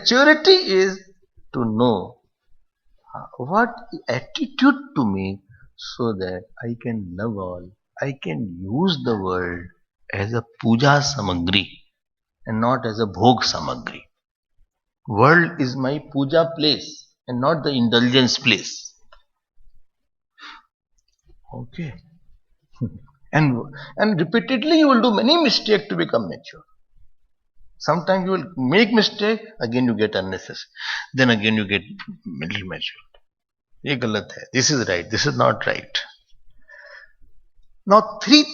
Maturity is to know what attitude to make so that I can love all. I can use the world as a puja samagri and not as a bhog samagri. World is my puja place and not the indulgence place. Okay. And repeatedly you will do many mistakes to become mature. Sometimes you will make mistake, again you get unnecessary. Then again you get little mature. ये गलत है. This is right. This is not right. Now three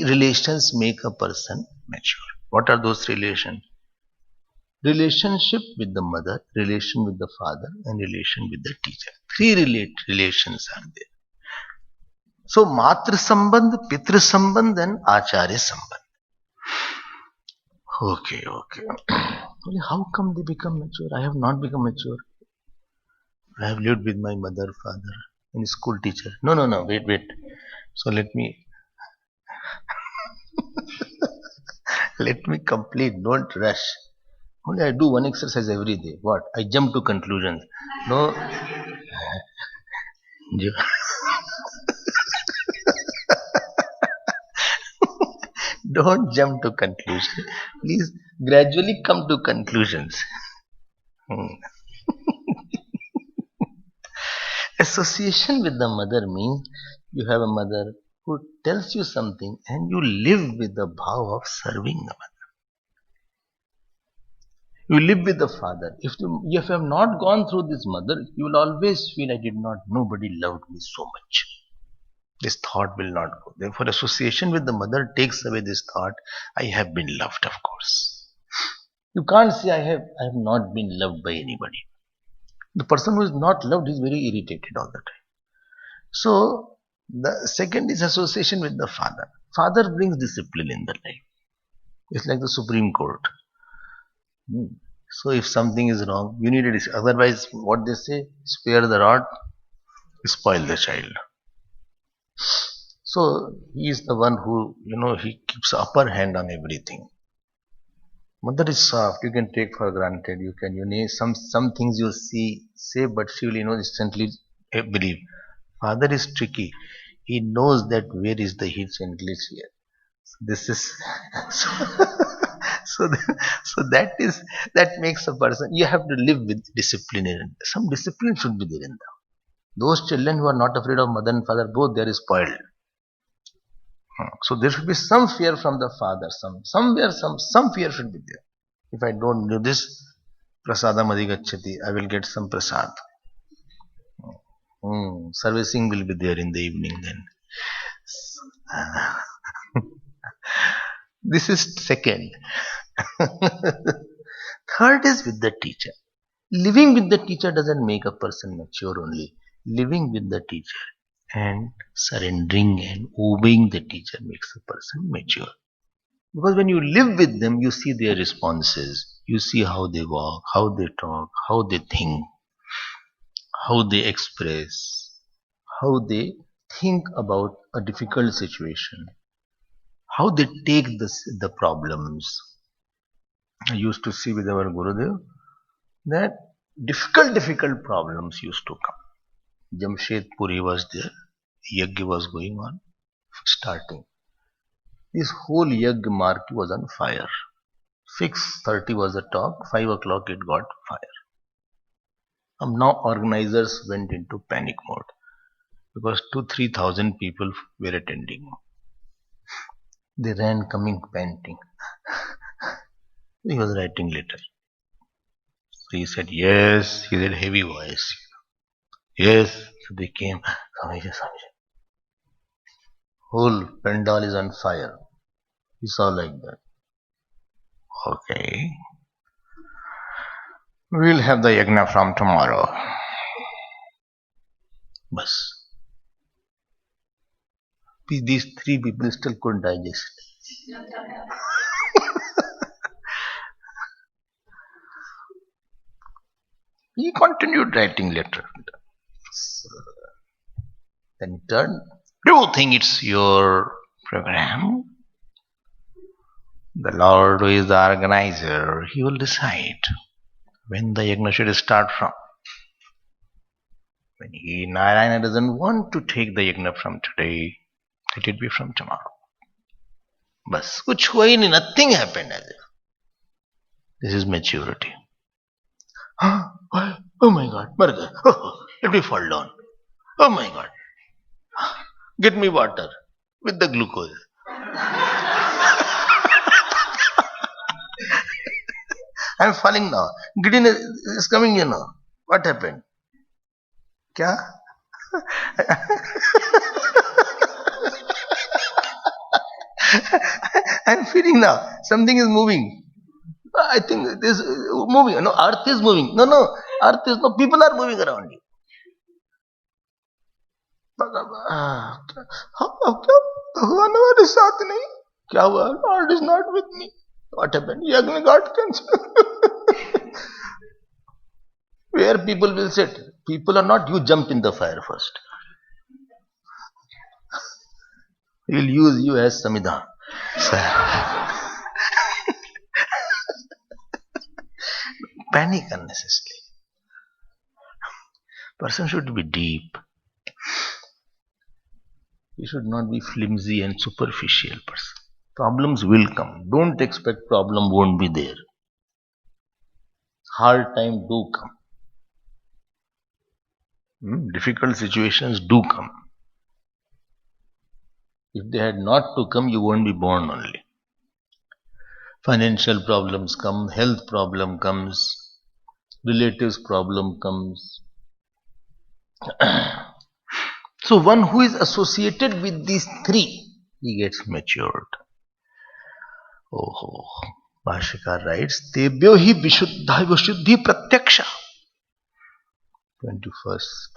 relations make a person mature. What are those relations? Relationship with the mother, relation with the father, and relation with the teacher. Three relations are there. So Matra Sambandh, Pitra Sambandh, and Acharya Sambandh. Okay. How come they become mature? I have not become mature. I have lived with my mother, father, and school teacher. No, wait. So let me complete. Don't rush. Only I do one exercise every day. What? I jump to conclusions. No. Don't jump to conclusions. Please gradually come to conclusions. Association with the mother means you have a mother who tells you something and you live with the bhav of serving the mother. You live with the father. If you have not gone through this mother, you will always feel nobody loved me so much. This thought will not go. Therefore, association with the mother takes away this thought, I have been loved, of course. You can't say I have not been loved by anybody. The person who is not loved is very irritated all the time. So, the second is association with the father. Father brings discipline in the life. It's like the Supreme Court. So if something is wrong, you need a decision. Otherwise, what they say, spare the rod, spoil the child. So he is the one who, he keeps upper hand on everything. Mother is soft, you can take for granted. You can, some things you say, but she will, instantly believe. Father is tricky. He knows that where is the hitch and glitch here. So this is so that makes a person. You have to live with discipline. Some discipline should be there in them. Those children who are not afraid of mother and father, both they are spoiled. So there should be some fear from the father. Some fear should be there. If I don't do this, prasadam adhigacchati, I will get some prasad. Servicing will be there in the evening then. This is second. Third is with the teacher. Living with the teacher doesn't make a person mature only. Living with the teacher and surrendering and obeying the teacher makes a person mature. Because when you live with them, you see their responses. You see how they walk, how they talk, how they think, how they express, how they think about a difficult situation, how they take the problems. I used to see with our Gurudev that difficult problems used to come. Jamshedpur, he was there. Yajna was going on, starting. This whole yajna market was on fire. 6:30 was the talk, 5 o'clock it got fire. Now organizers went into panic mode because 2,000-3,000 people were attending. They ran coming panting. He was writing letter. So he said, yes, he said heavy voice. Yes, so they came. Swamiji. Whole pandal is on fire. He saw like that. Okay. We'll have the yajna from tomorrow. Bas. These 3 people still couldn't digest. He continued writing letter. Then he turned. Do you think it's your program? The Lord, who is the organizer, he will decide. When the yajna should start from? When Narayana doesn't want to take the yajna from today, let it be from tomorrow. Bas, kuch hua hi nahi, nothing happened as if. This is maturity. Oh my God, mar gaya. Let me fall down. Oh my God. Get me water with the glucose. I'm falling now. Gideon is coming here now. What happened? Kya? I'm feeling now. Something is moving. I think it is moving. No, earth is moving. No, earth is no. People are moving around you. भगवान हमारे साथ नहीं क्या हुआ God is not with me what happened yagna got cancelled where people will sit people are not you jump in the fire first he will use you as samidhan panic unnecessarily person should be deep. You should not be flimsy and superficial person. Problems will come. Don't expect problem won't be there. Hard time do come. Difficult situations do come. If they had not to come, you won't be born only. Financial problems come, health problem comes, relatives problem comes. So one who is associated with these three, he gets matured. Oh, Bhashikar writes, Tebhyo hi vishuddhi pratyaksha. 21st.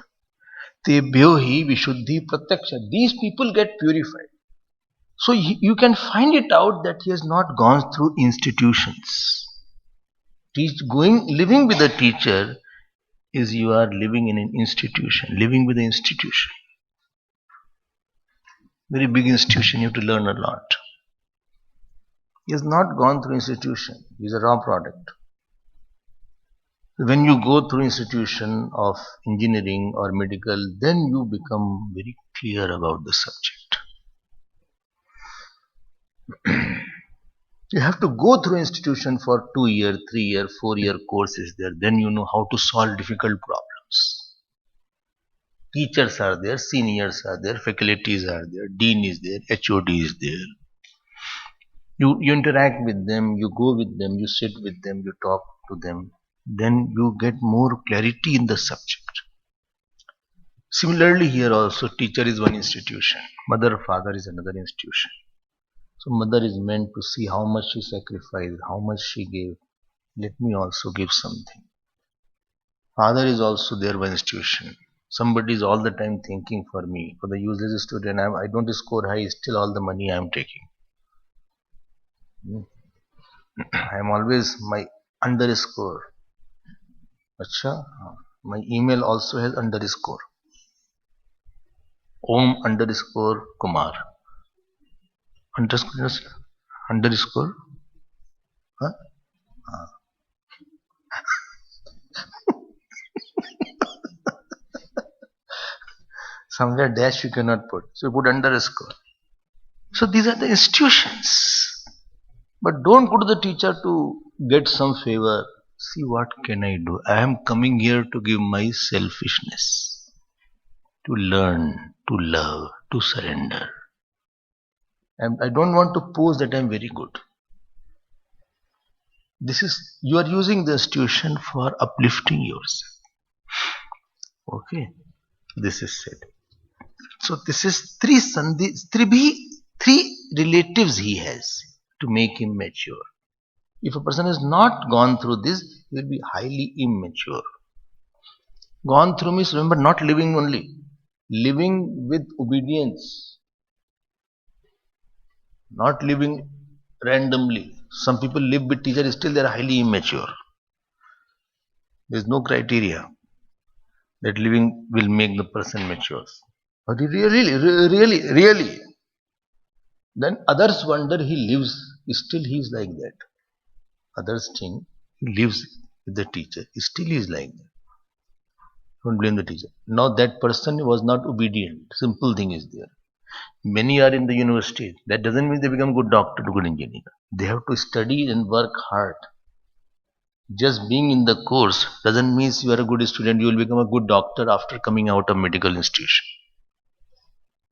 Tebhyo hi vishuddhi pratyaksha. These people get purified. So you can find it out that he has not gone through institutions. Living with a teacher is you are living in an institution, living with an institution. Very big institution, you have to learn a lot. He has not gone through institution. He is a raw product. When you go through institution of engineering or medical, then you become very clear about the subject. You have to go through institution for 2-year, 3-year, 4-year courses there. Then you know how to solve difficult problems. Teachers are there, seniors are there, faculties are there, dean is there, HOD is there. You interact with them, you go with them, you sit with them, you talk to them. Then you get more clarity in the subject. Similarly here also, teacher is one institution, mother, father is another institution. So mother is meant to see how much she sacrificed, how much she gave. Let me also give something. Father is also there one institution. Somebody is all the time thinking for me. For the useless student, I don't score high, still all the money I am taking. I am always my underscore. Achha, my email also has underscore. Om underscore Kumar. Underscore? Huh? Somewhere dash you cannot put. So you put underscore. So these are the institutions. But don't go to the teacher to get some favor. See what can I do? I am coming here to give my selfishness. To learn, to love, to surrender. And I don't want to pose that I am very good. You are using the institution for uplifting yourself. Okay, this is said. So this is three relatives he has to make him mature. If a person has not gone through this, he will be highly immature. Gone through means, remember, not living only, living with obedience, not living randomly. Some people live with teacher, still they are highly immature. There is no criteria that living will make the person mature. But really. Then others wonder he lives, still he is like that. Others think he lives with the teacher, still he is like that. Don't blame the teacher. Now that person was not obedient. Simple thing is there. Many are in the university. That doesn't mean they become good doctor, good engineer. They have to study and work hard. Just being in the course doesn't mean you are a good student. You will become a good doctor after coming out of medical institution.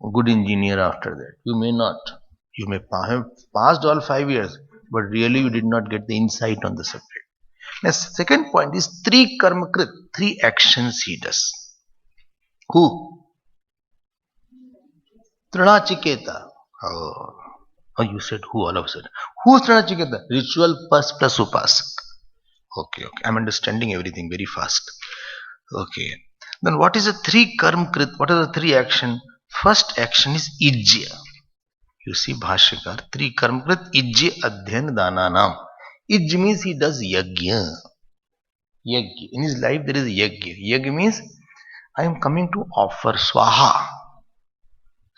A good engineer after that. You may not. You may have passed all 5 years, but really you did not get the insight on the subject. Next, second point is three karmakrit, three actions he does. Who? Trinachiketa. Oh. Oh, you said who all of a sudden. Who is Trinachiketa? Ritual plus upasak. Okay. I'm understanding everything very fast. Okay. Then what is the three karmakrit? What are the three action? First action is ijya. You see Bhashyakar, three karmakrit ijya adhyan dananam. Ij means he does yajna. Yajna. In his life there is yajna. Yajna means I am coming to offer swaha.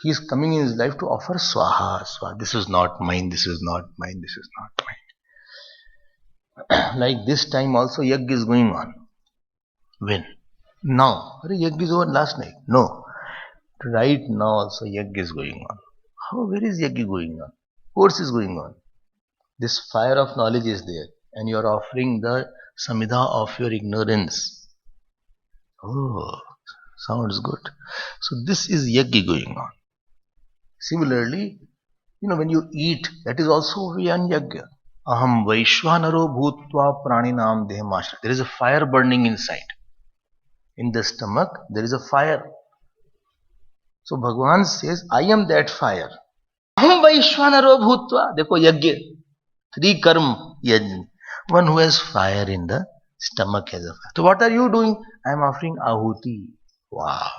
He is coming in his life to offer swaha. Swaha. This is not mine, this is not mine, this is not mine. Like this time also yajna is going on. When? Now. Yajna is over last night. No. Right now also yajna is going on. How? Where is yajna going on? Course is going on. This fire of knowledge is there, and you are offering the samidha of your ignorance. Oh, sounds good. So this is yajna going on. Similarly, when you eat, that is also one yajna. Aham vaishvanaro bhutva praninam dehmashrita. There is a fire burning inside. In the stomach, there is a fire. So Bhagavan says, I am that fire. Aham vaishvanaro bhutva. Dekho yajna. Three karma yajna. One who has fire in the stomach has a fire. So what are you doing? I am offering ahuti. Wow.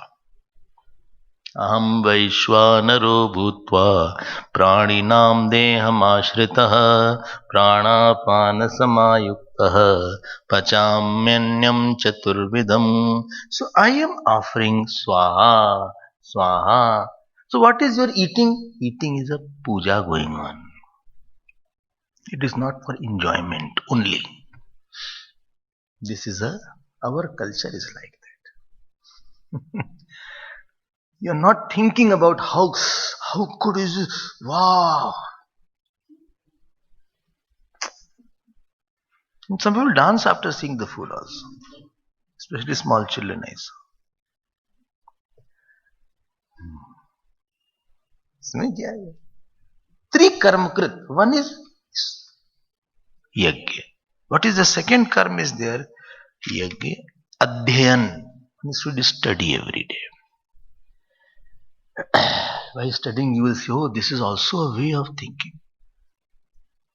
Aham vaishvanaro bhutva praninam deham ashritah pranapana samayuktah pachamyanyam chaturvidam. So I am offering swaha. Swaha. So what is your eating? Eating is a puja going on. It is not for enjoyment only. This is our culture is like that. You are not thinking about how good is it? Wow. And some people dance after seeing the food also. Especially small children I saw. Three karmakrit. One is yajna. What is the second karma is there? Yajna. Adhyan. One should study every day. By studying, you will see, oh, this is also a way of thinking.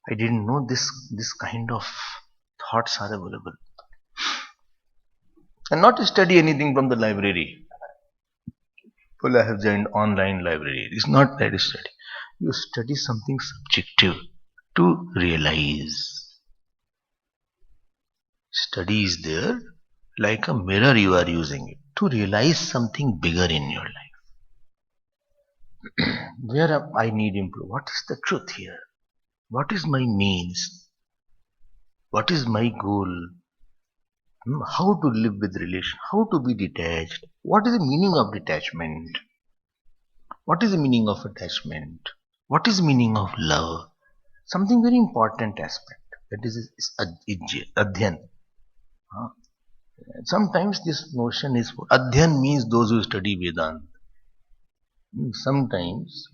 I didn't know this kind of thoughts are available. And not to study anything from the library. Well, I have joined online library. It's not that study. You study something subjective to realize. Study is there like a mirror you are using it to realize something bigger in your life. Where I need improve? What is the truth here? What is my means? What is my goal? How to live with relation? How to be detached? What is the meaning of detachment? What is the meaning of attachment? What is the meaning of love? Something very important aspect. That is adhyan. Sometimes this notion is adhyan means those who study Vedanta. Sometimes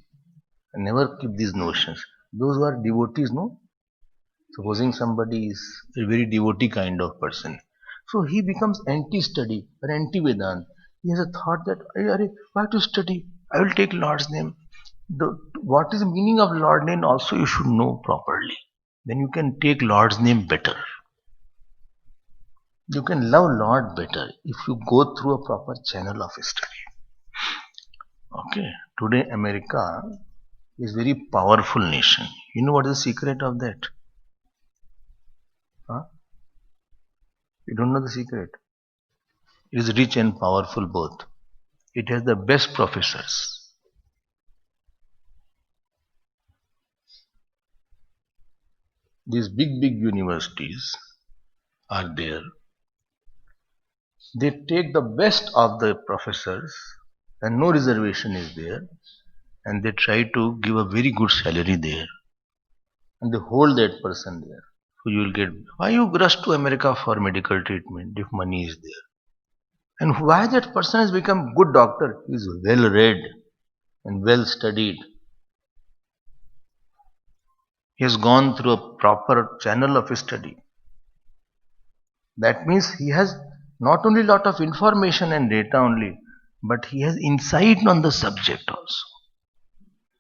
never keep these notions. Those who are devotees, no? Supposing somebody is a very devotee kind of person. So he becomes anti-study or anti-Vedanta. He has a thought that, why to study? I will take Lord's name. What is the meaning of Lord's name also you should know properly. Then you can take Lord's name better. You can love Lord better if you go through a proper channel of study. Okay, today America is very powerful nation. You know what is the secret of that? Huh? You don't know the secret. It is rich and powerful both. It has the best professors. These big universities, are there. They take the best of the professors and no reservation is there, and they try to give a very good salary there, and they hold that person there. So you will get, why you rush to America for medical treatment if money is there? And why that person has become good doctor? He is well read and well studied. He has gone through a proper channel of study. That means he has not only lot of information and data only, but he has insight on the subject also.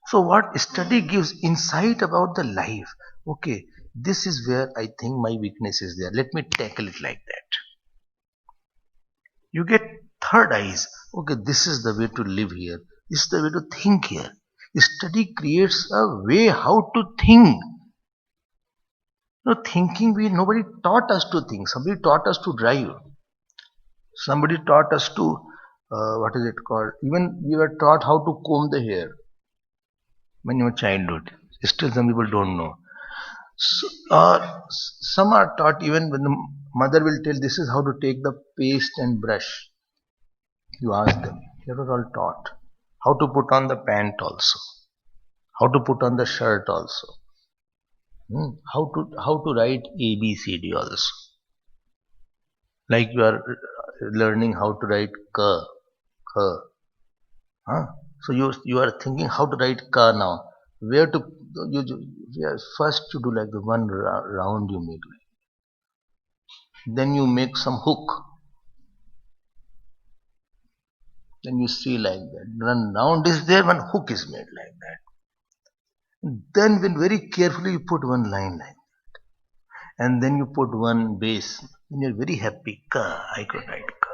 So what study gives insight about the life. Okay, this is where I think my weakness is there. Let me tackle it like that. You get third eyes. Okay, this is the way to live here. This is the way to think here. Study creates a way how to think. Thinking, nobody taught us to think. Somebody taught us to drive. Somebody taught us to, what is it called? Even we were taught how to comb the hair when you were childhood. Still some people don't know. So, some are taught even when the mother will tell this is how to take the paste and brush. You ask them. They were all taught. How to put on the pant also. How to put on the shirt also. How to write ABCD also. Like you are learning how to write ka, ka. Huh? So you are thinking how to write ka now. Where to first you do like the one round you make. Then you make some hook. Then you see like that. One round is there, one hook is made like that. Then when very carefully you put one line like that. And then you put one base. Then you're very happy. Ka, I could write ka.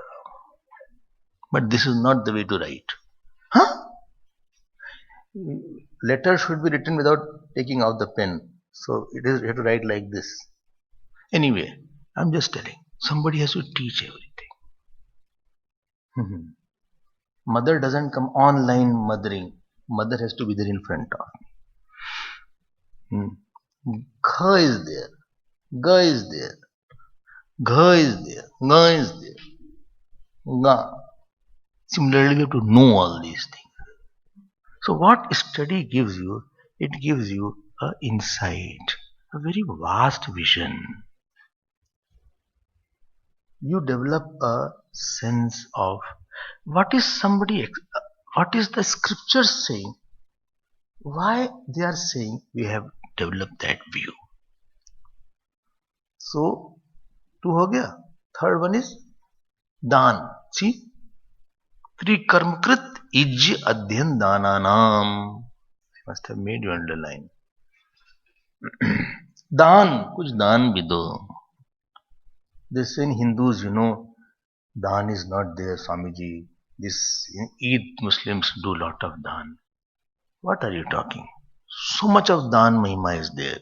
But this is not the way to write. Huh? Letter should be written without taking out the pen. So it is, you have to write like this. Anyway, I'm just telling. Somebody has to teach everything. Mother doesn't come online mothering. Mother has to be there in front of me. Gha is there. Ga is there. Gha is there. Nga is there. Nga. Similarly, we have to know all these things. So what study gives you? It gives you an insight, a very vast vision. You develop a sense of what is the scripture saying, why they are saying. We have developed that view. So 2 हो गया. Third one is दान. See, त्रिकर्मकृत इज्य अध्ययन दानानाम. I must have made you underline. दान, कुछ दान भी दो. They say in Hindus, daan is not there, Swamiji. This in Eid Muslims do lot of daan. What are you talking? So much of daan mahima is there.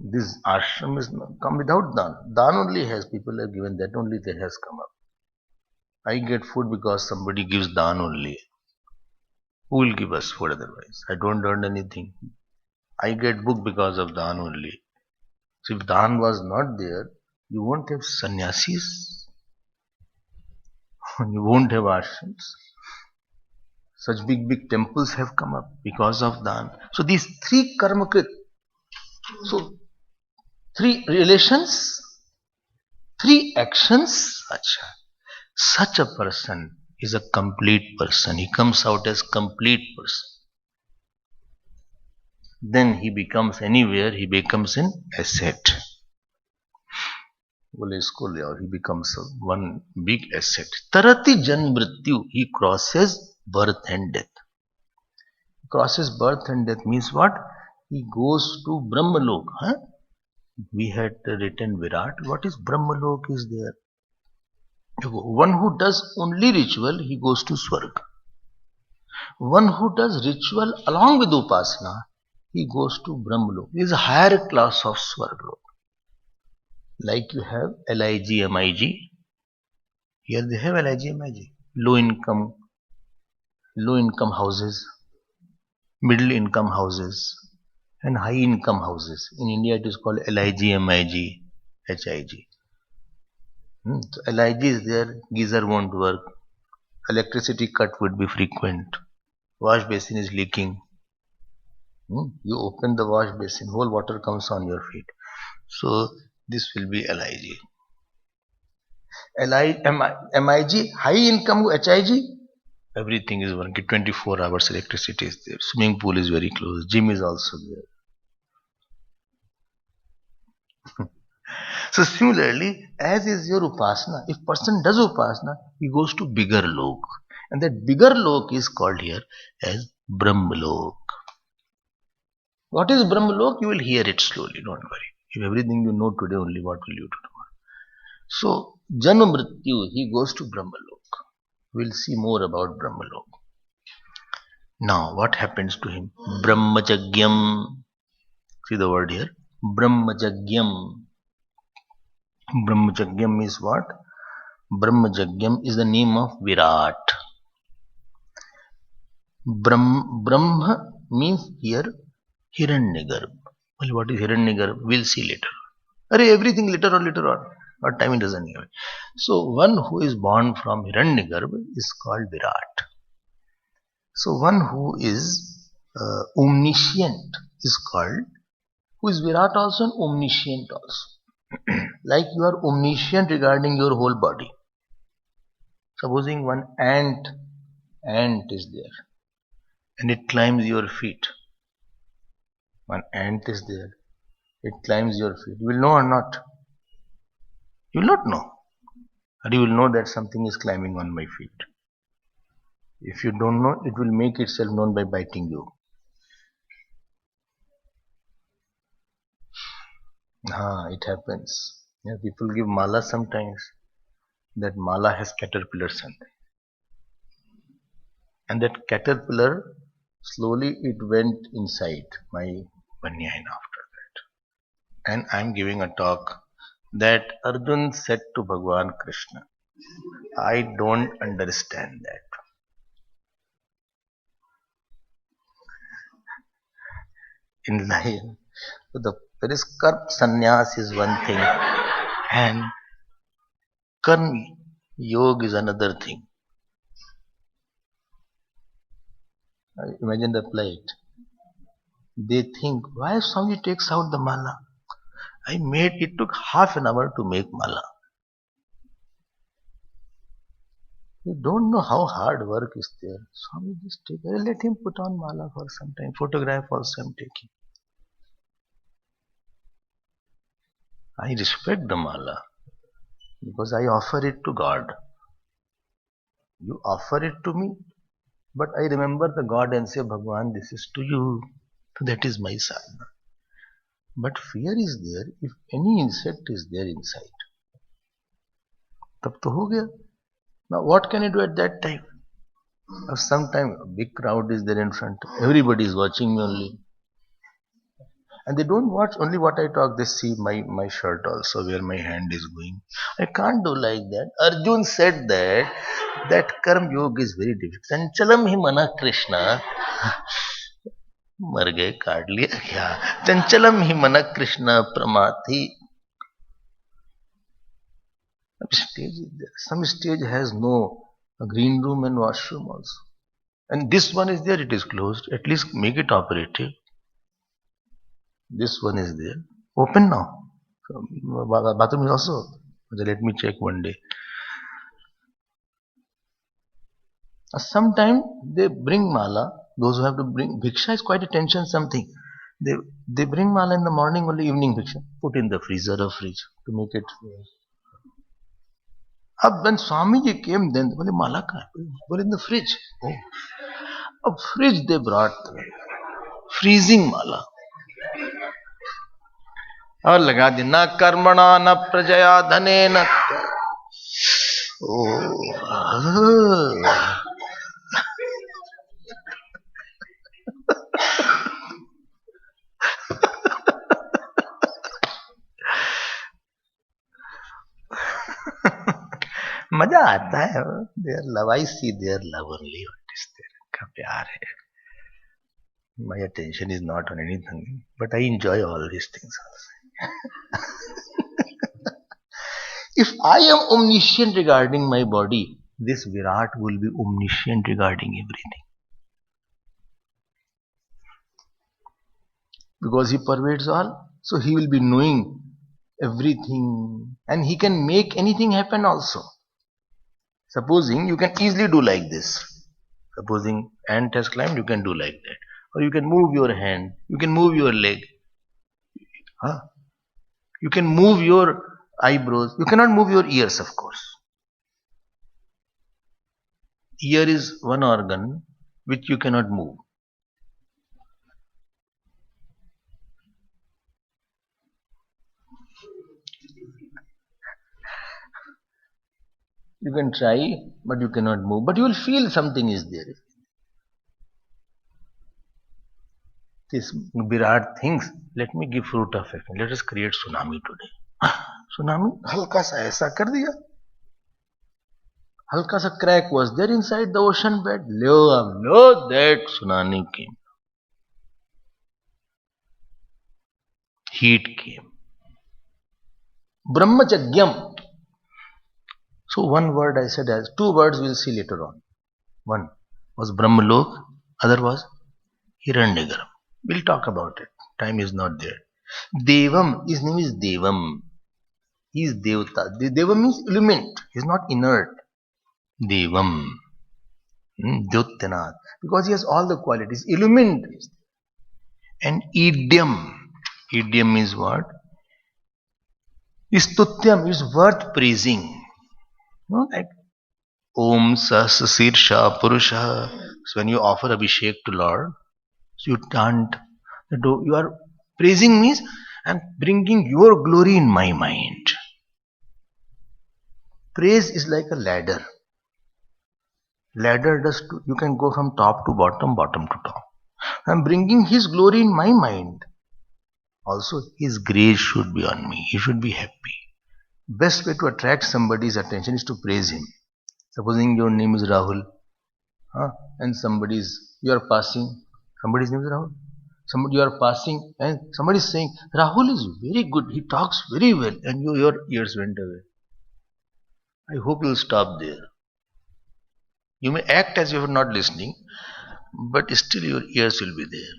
This ashram is not come without daan. Daan only has, people have given, that only there has come up. I get food because somebody gives daan only. Who will give us food otherwise? I don't earn anything. I get book because of daan only. So if daan was not there, you won't have sannyasis. You won't have ashrams. Such big temples have come up because of daan. So these 3 karmakrit. So 3 relations, 3 actions. Achha. Such a person is a complete person. He comes out as complete person. Then he becomes anywhere, he becomes an asset. He becomes one big asset. Tarati jan mrityu, he crosses birth and death. Crosses birth and death means what? He goes to Brahmalok. Huh? We had written Virat. What is Brahmalok is there? One who does only ritual, he goes to Swarga. One who does ritual along with Upasana, he goes to Brahmalok. This is a higher class of Swarga. Like you have LIG, MIG. Here they have LIG, MIG. Low income houses, middle income houses, And high income houses. In India it is called LIG, MIG, HIG. So LIG is there, geyser won't work, electricity cut would be frequent, wash basin is leaking. You open the wash basin, whole water comes on your feet. So this will be LIG. MIG, high income HIG, everything is working, 24 hours electricity is there, swimming pool is very close, gym is also there. So similarly, as is your upasana, if person does upasana, he goes to bigger lok. And that bigger lok is called here as Brahmalok. What is Brahmalok? You will hear it slowly, don't worry. If everything you know today only, what will you do tomorrow? So, Janma Mrityu, he goes to Brahmalok. We'll see more about Brahmalok. Now, what happens to him? Brahmajagyam. See the word here? Brahmajagyam. Brahmajagyam is what? Brahmajagyam is the name of Virat. Brahma means here Hiranyagarbha. Well, what is Hiranyagarbha? We'll see later. Everything later on. What time it doesn't give. So one who is born from Hiranyagarbha is called Virat. So one who is omniscient is called, who is Virat also and omniscient also. Like you are omniscient regarding your whole body. Supposing one ant is there and it climbs your feet. One ant is there, it climbs your feet. You will know or not? You will not know. Or you will know that something is climbing on my feet. If you don't know, it will make itself known by biting you. It happens. Yeah, people give mala sometimes. That mala has caterpillars on it. And that caterpillar, slowly it went inside my banyan after that. And I'm giving a talk that Arjun said to Bhagwan Krishna, I don't understand that. In life, there is karma sannyas is one thing and karma yoga is another thing. Imagine the plight. They think, why Swami takes out the mala? It took half an hour to make mala. You don't know how hard work is there. Swami just let him put on mala for some time. Photograph also I'm taking. I respect the mala because I offer it to God. You offer it to me, but I remember the God and say, Bhagwan, this is to you. That is my sadhana. But fear is there if any insect is there inside. Tab to ho gaya. Now what can I do at that time? Sometimes a big crowd is there in front. Everybody is watching me only. And they don't watch only what I talk. They see my shirt also, where my hand is going. I can't do like that. Arjun said that karma yoga is very difficult. Chanchalam hi mana Krishna. मर गए, काट लिया क्या? चंचलम ही मन Krishna प्रमाथि. Some stage has no green room and washroom also, and this one is there, it is closed. At least make it operative. This one is there, open now. Bathroom is also. Let me check one day. Sometime they bring mala. Those who have to bring bhiksha is quite a tension something. They bring mala in the morning, only evening bhiksha. Put in the freezer or fridge to make it. When Swamiji came, then बोले माला कहाँ है? बोले in the fridge. Oh, a fridge they brought, freezing माला. और लगा दी न कर्मणा न प्रजया धने न. मजा आता है. Their love, I see their love only. What is there? का प्यार है. My attention is not on anything, but I enjoy all these things also. If I am omniscient regarding my body, this Virat will be omniscient regarding everything. Because he pervades all, so he will be knowing everything and he can make anything happen also. Supposing you can easily do like this. Supposing ant has climbed, you can do like that. Or you can move your hand, you can move your leg. Huh? You can move your eyebrows. You cannot move your ears, of course. Ear is one organ which you cannot move. You can try, but you cannot move. But you will feel something is there. This Virat thinks, let me give fruit of faith. Let us create tsunami today. Tsunami, हल्का सा ऐसा कर दिया. हल्का सा crack was there inside the ocean bed. Lo, that tsunami came. Heat came. Brahmacharyam. So one word I said as two words we'll see later on. One was Brahmalok, other was Hiranyagarbha. We'll talk about it. Time is not there. Devam, his name is Devam. He is Devata. Devam means element. He is not inert. Devam. Dyottanath. Because he has all the qualities. Element. And idiom. Idiom means what? Stutyam is worth praising. No, like Om Sasirsha Purusha. So when you offer Abhishek to Lord, so you chant, you are praising means I'm bringing your glory in my mind. Praise is like a ladder. Ladder does you can go from top to bottom, bottom to top. I'm bringing His glory in my mind. Also, His grace should be on me. He should be happy. Best way to attract somebody's attention is to praise him. Supposing your name is Rahul, and you are passing, somebody's name is Rahul. Somebody you are passing, and somebody is saying, Rahul is very good, he talks very well, and your ears went away. I hope you'll stop there. You may act as if you are not listening, but still your ears will be there.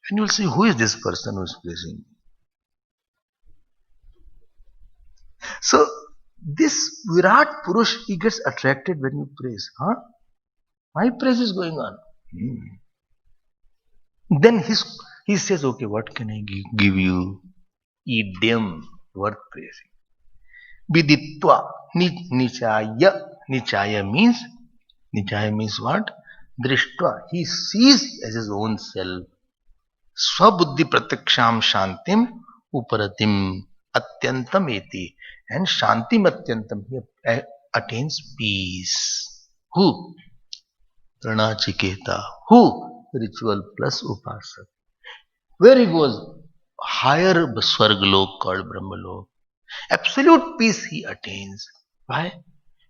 And you'll say, who is this person who is praising? So, this Virat Purush, he gets attracted when you praise. My praise is going on. Then he says, okay, what can I give you? Idiom, worth praising. Viditva, nichaya. Nichaya means what? Drishtva, he sees as his own self. Swabuddhi pratyaksham shantim uparatim atyantam eti. And shantim atyantam, he attains peace. Who? Pranachiketa. Who? Ritual plus upasak. Where he goes? Higher Swargalok called Brahmalok. Absolute peace he attains. Why?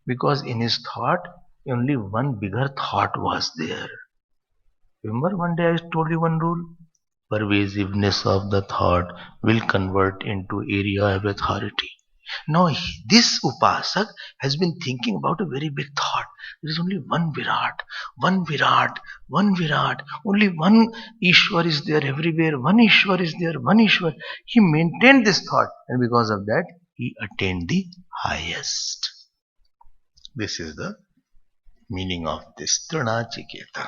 Because in his thought, only one bigger thought was there. Remember one day I told you one rule? Pervasiveness of the thought will convert into area of authority. Now this Upasak has been thinking about a very big thought. There is only one Virat, one Virat, one Virat. Only one Ishwar is there everywhere. One Ishwar is there, one Ishwar. He maintained this thought, and because of that, he attained the highest. This is the meaning of this Trinachiketa.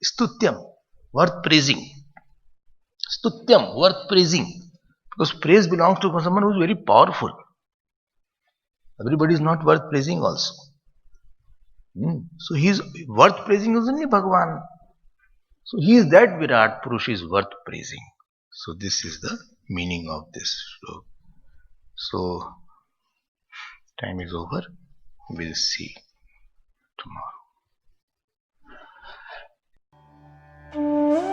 Stutyam, worth praising. Stutyam, worth praising. Because praise belongs to someone who is very powerful. Everybody is not worth praising also. So he is worth praising is only Bhagavan. So he is that Virat Purush is worth praising. So this is the meaning of this shloka. So time is over. We'll see tomorrow.